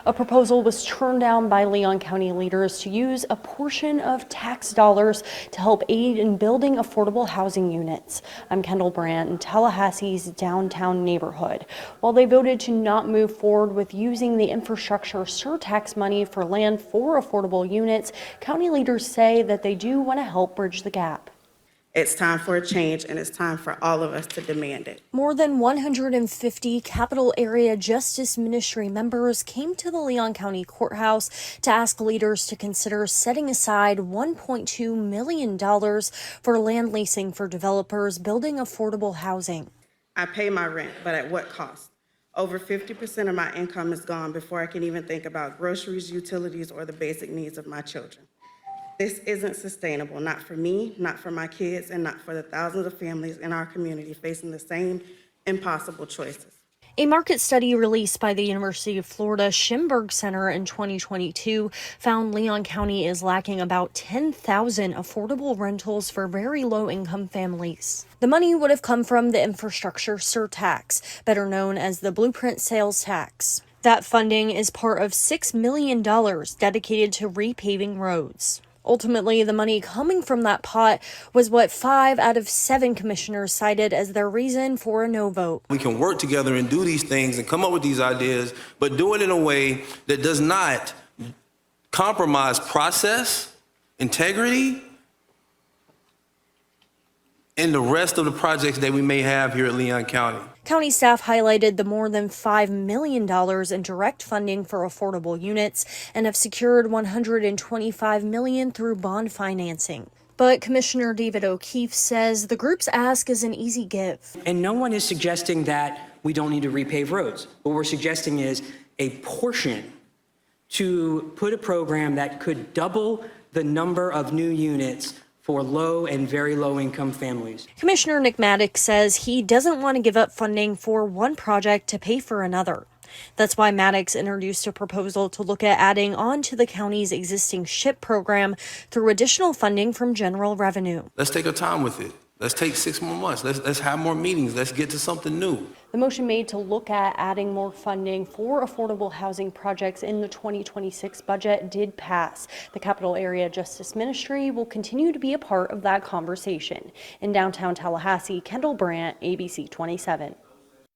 A proposal was turned down by Leon County leaders to use a portion of tax dollars to help aid in building affordable housing units. I'm Kendall Brandt in Tallahassee's downtown neighborhood. While they voted to not move forward with using the infrastructure surtax money for land for affordable units, county leaders say that they do want to help bridge the gap. It's time for a change, and it's time for all of us to demand it. More than 150 Capital Area Justice Ministry members came to the Leon County Courthouse to ask leaders to consider setting aside $1.2 million for land leasing for developers building affordable housing. I pay my rent, but at what cost? Over 50% of my income is gone before I can even think about groceries, utilities, or the basic needs of my children. This isn't sustainable, not for me, not for my kids, and not for the thousands of families in our community facing the same impossible choices. A market study released by the University of Florida Schimberg Center in 2022 found Leon County is lacking about 10,000 affordable rentals for very low-income families. The money would have come from the infrastructure surtax, better known as the Blueprint Sales Tax. That funding is part of $6 million dedicated to repaving roads. Ultimately, the money coming from that pot was what 5 out of 7 commissioners cited as their reason for a no vote. We can work together and do these things and come up with these ideas, but do it in a way that does not compromise process, integrity, and the rest of the projects that we may have here at Leon County. County staff highlighted the more than $5 million in direct funding for affordable units and have secured $125 million through bond financing. But Commissioner David O'Keefe says the group's ask is an easy give. And no one is suggesting that we don't need to repave roads. What we're suggesting is a portion to put a program that could double the number of new units for low and very low income families. Commissioner Nick Maddox says he doesn't want to give up funding for one project to pay for another. That's why Maddox introduced a proposal to look at adding on to the county's existing SHIP program through additional funding from general revenue. Let's take our time with it. Let's take 6 more months. Let's have more meetings. Let's get to something new. The motion made to look at adding more funding for affordable housing projects in the 2026 budget did pass. The Capital Area Justice Ministry will continue to be a part of that conversation. In downtown Tallahassee, Kendall Brandt, ABC 27.